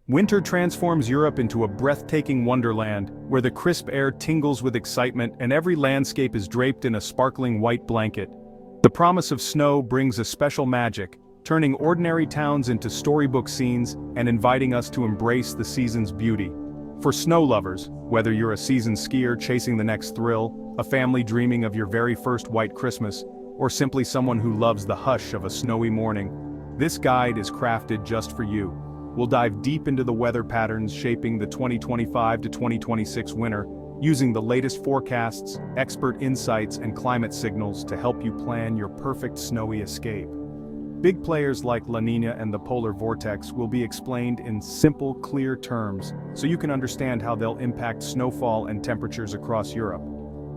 Winter transforms Europe into a breathtaking wonderland, where the crisp air tingles with excitement and every landscape is draped in a sparkling white blanket. The promise of snow brings a special magic, turning ordinary towns into storybook scenes and inviting us to embrace the season's beauty. For snow lovers, whether you're a seasoned skier chasing the next thrill, a family dreaming of your very first white Christmas, or simply someone who loves the hush of a snowy morning, this guide is crafted just for you. We'll dive deep into the weather patterns shaping the 2025 to 2026 winter, using the latest forecasts, expert insights, and climate signals to help you plan your perfect snowy escape. Big players like La Niña and the polar vortex will be explained in simple, clear terms, so you can understand how they'll impact snowfall and temperatures across Europe.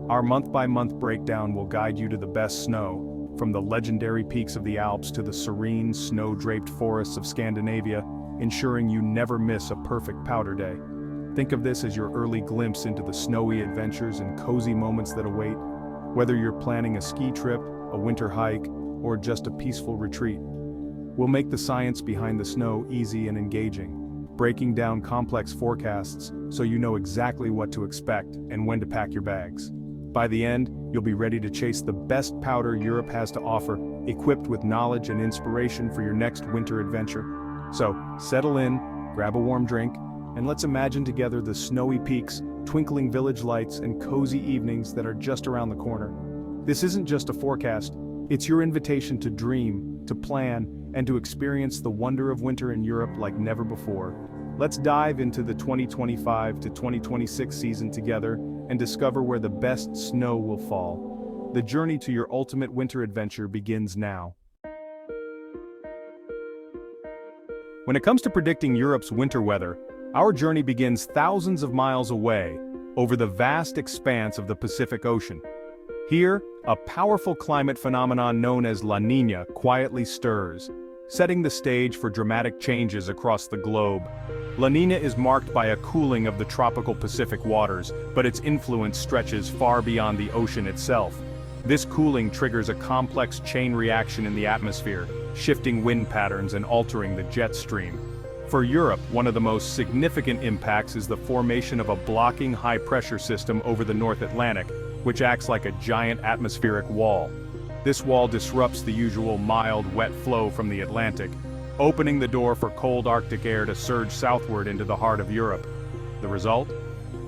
Our month-by-month breakdown will guide you to the best snow, from the legendary peaks of the Alps to the serene, snow-draped forests of Scandinavia, ensuring you never miss a perfect powder day. Think of this as your early glimpse into the snowy adventures and cozy moments that await. Whether you're planning a ski trip, a winter hike, or just a peaceful retreat, we'll make the science behind the snow easy and engaging, breaking down complex forecasts so you know exactly what to expect and when to pack your bags. By the end, you'll be ready to chase the best powder Europe has to offer, equipped with knowledge and inspiration for your next winter adventure. So, settle in, grab a warm drink, and let's imagine together the snowy peaks, twinkling village lights, and cozy evenings that are just around the corner. This isn't just a forecast, it's your invitation to dream, to plan, and to experience the wonder of winter in Europe like never before. Let's dive into the 2025 to 2026 season together and discover where the best snow will fall. The journey to your ultimate winter adventure begins now. When it comes to predicting Europe's winter weather, our journey begins thousands of miles away, over the vast expanse of the Pacific Ocean. Here, a powerful climate phenomenon known as La Niña quietly stirs, setting the stage for dramatic changes across the globe. La Niña is marked by a cooling of the tropical Pacific waters, but its influence stretches far beyond the ocean itself. This cooling triggers a complex chain reaction in the atmosphere, shifting wind patterns and altering the jet stream. For Europe, one of the most significant impacts is the formation of a blocking high-pressure system over the North Atlantic, which acts like a giant atmospheric wall. This wall disrupts the usual mild, wet flow from the Atlantic, opening the door for cold Arctic air to surge southward into the heart of Europe. The result?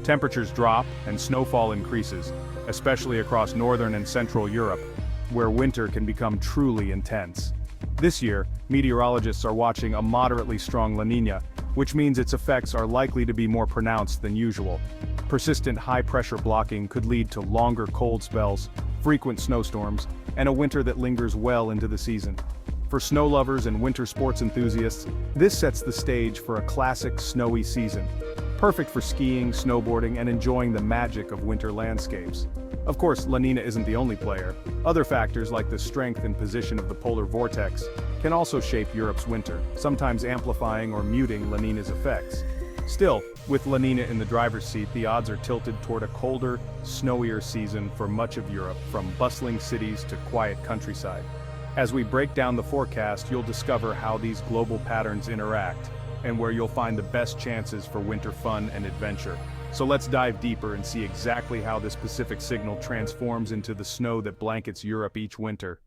Temperatures drop and snowfall increases, especially across northern and central Europe, where winter can become truly intense. This year, meteorologists are watching a moderately strong La Niña, which means its effects are likely to be more pronounced than usual. Persistent high-pressure blocking could lead to longer cold spells, frequent snowstorms, and a winter that lingers well into the season. For snow lovers and winter sports enthusiasts, this sets the stage for a classic snowy season, perfect for skiing, snowboarding, and enjoying the magic of winter landscapes. Of course, La Niña isn't the only player. Other factors like the strength and position of the polar vortex can also shape Europe's winter, sometimes amplifying or muting La Niña's effects. Still, with La Niña in the driver's seat, the odds are tilted toward a colder, snowier season for much of Europe, from bustling cities to quiet countryside. As we break down the forecast, you'll discover how these global patterns interact, and where you'll find the best chances for winter fun and adventure. So let's dive deeper and see exactly how this Pacific signal transforms into the snow that blankets Europe each winter.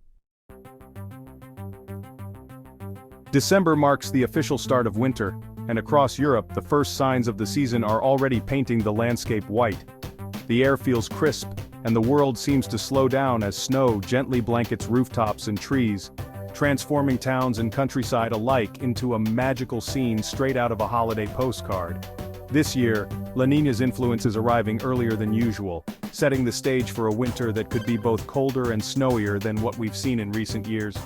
December marks the official start of winter, and across Europe, the first signs of the season are already painting the landscape white. The air feels crisp, and the world seems to slow down as snow gently blankets rooftops and trees, transforming towns and countryside alike into a magical scene straight out of a holiday postcard. This year, La Niña's influence is arriving earlier than usual, setting the stage for a winter that could be both colder and snowier than what we've seen in recent years.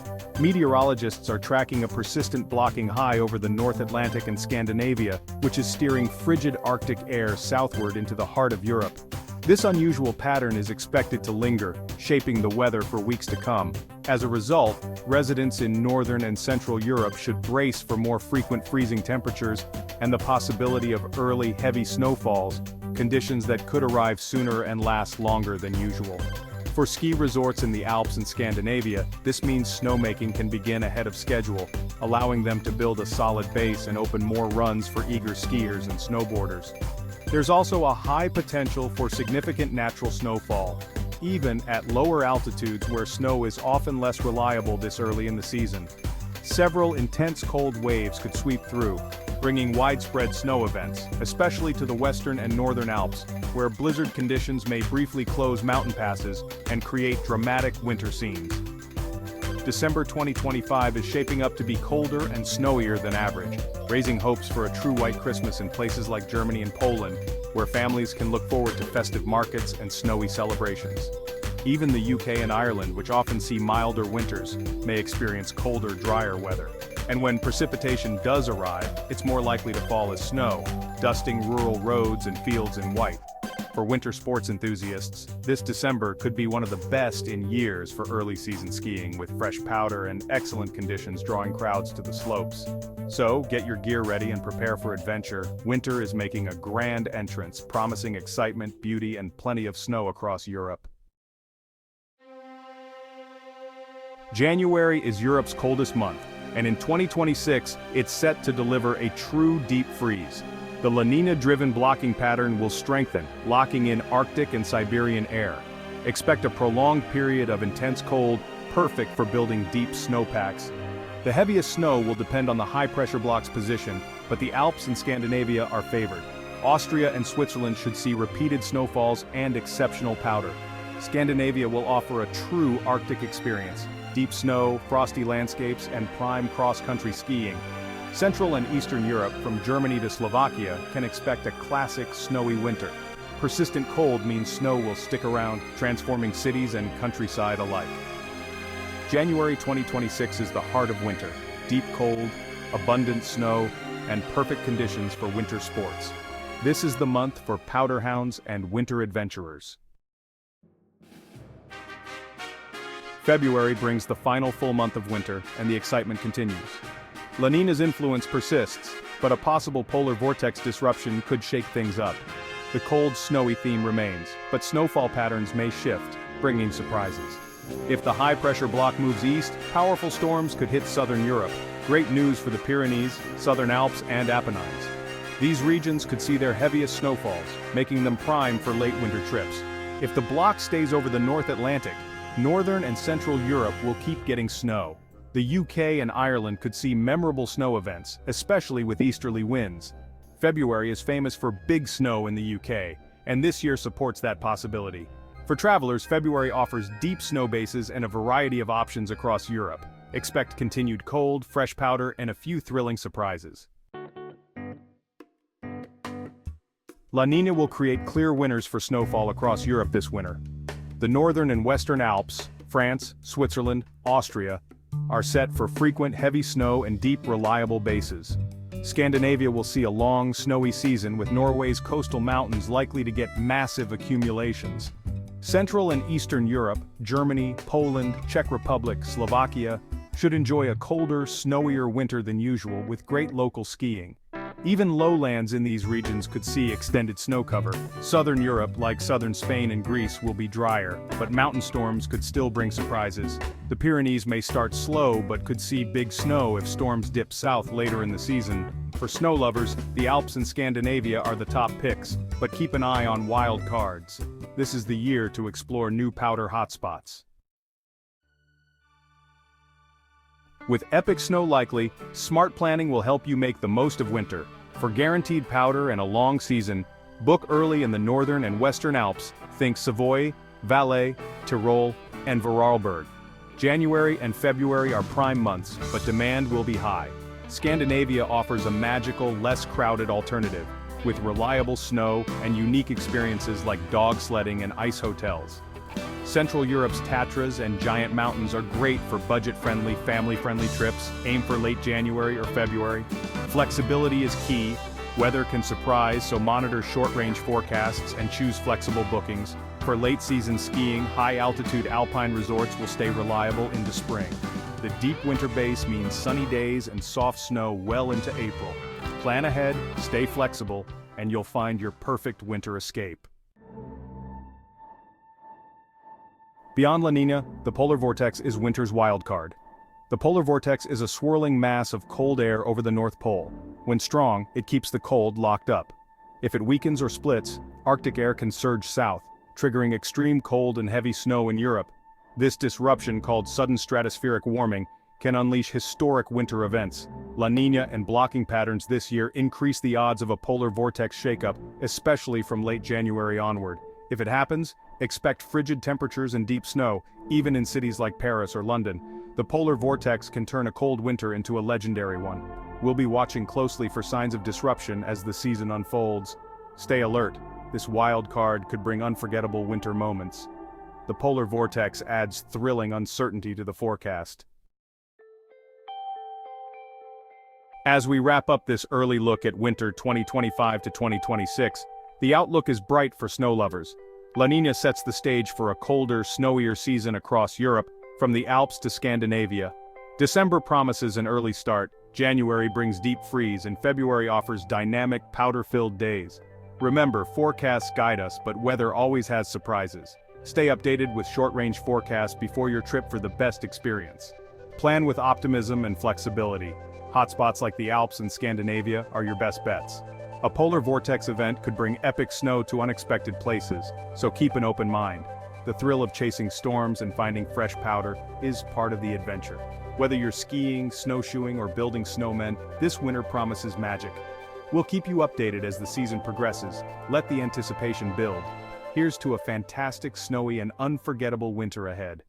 Meteorologists are tracking a persistent blocking high over the North Atlantic and Scandinavia, which is steering frigid Arctic air southward into the heart of Europe. This unusual pattern is expected to linger, shaping the weather for weeks to come. As a result, residents in northern and central Europe should brace for more frequent freezing temperatures and the possibility of early, heavy snowfalls, conditions that could arrive sooner and last longer than usual. For ski resorts in the Alps and Scandinavia, this means snowmaking can begin ahead of schedule, allowing them to build a solid base and open more runs for eager skiers and snowboarders. There's also a high potential for significant natural snowfall, even at lower altitudes where snow is often less reliable this early in the season. Several intense cold waves could sweep through, bringing widespread snow events, especially to the western and northern Alps, where blizzard conditions may briefly close mountain passes and create dramatic winter scenes. December 2025 is shaping up to be colder and snowier than average, raising hopes for a true white Christmas in places like Germany and Poland, where families can look forward to festive markets and snowy celebrations. Even the UK and Ireland, which often see milder winters, may experience colder, drier weather. And when precipitation does arrive, it's more likely to fall as snow, dusting rural roads and fields in white. For winter sports enthusiasts, this December could be one of the best in years for early season skiing, with fresh powder and excellent conditions drawing crowds to the slopes. So, get your gear ready and prepare for adventure. Winter is making a grand entrance, promising excitement, beauty, and plenty of snow across Europe. January is Europe's coldest month, and in 2026, it's set to deliver a true deep freeze. The La Nina-driven blocking pattern will strengthen, locking in Arctic and Siberian air. Expect a prolonged period of intense cold, perfect for building deep snowpacks. The heaviest snow will depend on the high-pressure block's position, but the Alps and Scandinavia are favored. Austria and Switzerland should see repeated snowfalls and exceptional powder. Scandinavia will offer a true Arctic experience: deep snow, frosty landscapes, and prime cross-country skiing. Central and Eastern Europe, from Germany to Slovakia, can expect a classic snowy winter. Persistent cold means snow will stick around, transforming cities and countryside alike. January 2026 is the heart of winter: deep cold, abundant snow, and perfect conditions for winter sports. This is the month for powder hounds and winter adventurers. February brings the final full month of winter, and the excitement continues. La Nina's influence persists, but a possible polar vortex disruption could shake things up. The cold, snowy theme remains, but snowfall patterns may shift, bringing surprises. If the high-pressure block moves east, powerful storms could hit southern Europe. Great news for the Pyrenees, southern Alps, and Apennines. These regions could see their heaviest snowfalls, making them prime for late winter trips. If the block stays over the North Atlantic, northern and central Europe will keep getting snow. The UK and Ireland could see memorable snow events, especially with easterly winds. February is famous for big snow in the UK, and this year supports that possibility. For travelers, February offers deep snow bases and a variety of options across Europe. Expect continued cold, fresh powder, and a few thrilling surprises. La Nina will create clear winners for snowfall across Europe this winter. The northern and western Alps, France, Switzerland, Austria, are set for frequent heavy snow and deep, reliable bases. Scandinavia will see a long, snowy season, with Norway's coastal mountains likely to get massive accumulations. Central and Eastern Europe, Germany, Poland, Czech Republic, Slovakia, should enjoy a colder, snowier winter than usual, with great local skiing. Even lowlands in these regions could see extended snow cover. Southern Europe, like southern Spain and Greece, will be drier, but mountain storms could still bring surprises. The Pyrenees may start slow but could see big snow if storms dip south later in the season. For snow lovers, the Alps and Scandinavia are the top picks, but keep an eye on wild cards. This is the year to explore new powder hotspots. With epic snow likely, smart planning will help you make the most of winter. For guaranteed powder and a long season, book early in the northern and western Alps. Think Savoy, Valais, Tyrol, and Vorarlberg. January and February are prime months, but demand will be high. Scandinavia offers a magical, less crowded alternative, with reliable snow and unique experiences like dog sledding and ice hotels. Central Europe's Tatras and giant mountains are great for budget-friendly, family-friendly trips. Aim for late January or February. Flexibility is key. Weather can surprise, so monitor short-range forecasts and choose flexible bookings. For late-season skiing, high-altitude alpine resorts will stay reliable into spring. The deep winter base means sunny days and soft snow well into April. Plan ahead, stay flexible, and you'll find your perfect winter escape. Beyond La Niña, the polar vortex is winter's wildcard. The polar vortex is a swirling mass of cold air over the North Pole. When strong, it keeps the cold locked up. If it weakens or splits, Arctic air can surge south, triggering extreme cold and heavy snow in Europe. This disruption, called sudden stratospheric warming, can unleash historic winter events. La Niña and blocking patterns this year increase the odds of a polar vortex shakeup, especially from late January onward. If it happens, expect frigid temperatures and deep snow, even in cities like Paris or London. The polar vortex can turn a cold winter into a legendary one. We'll be watching closely for signs of disruption as the season unfolds. Stay alert. This wild card could bring unforgettable winter moments. The polar vortex adds thrilling uncertainty to the forecast. As we wrap up this early look at winter 2025 to 2026, the outlook is bright for snow lovers. La Niña sets the stage for a colder, snowier season across Europe, from the Alps to Scandinavia. December promises an early start, January brings deep freeze, and February offers dynamic, powder-filled days. Remember, forecasts guide us, but weather always has surprises. Stay updated with short-range forecasts before your trip for the best experience. Plan with optimism and flexibility. Hotspots like the Alps and Scandinavia are your best bets. A polar vortex event could bring epic snow to unexpected places, so keep an open mind. The thrill of chasing storms and finding fresh powder is part of the adventure. Whether you're skiing, snowshoeing, or building snowmen, this winter promises magic. We'll keep you updated as the season progresses. Let the anticipation build. Here's to a fantastic, snowy, and unforgettable winter ahead.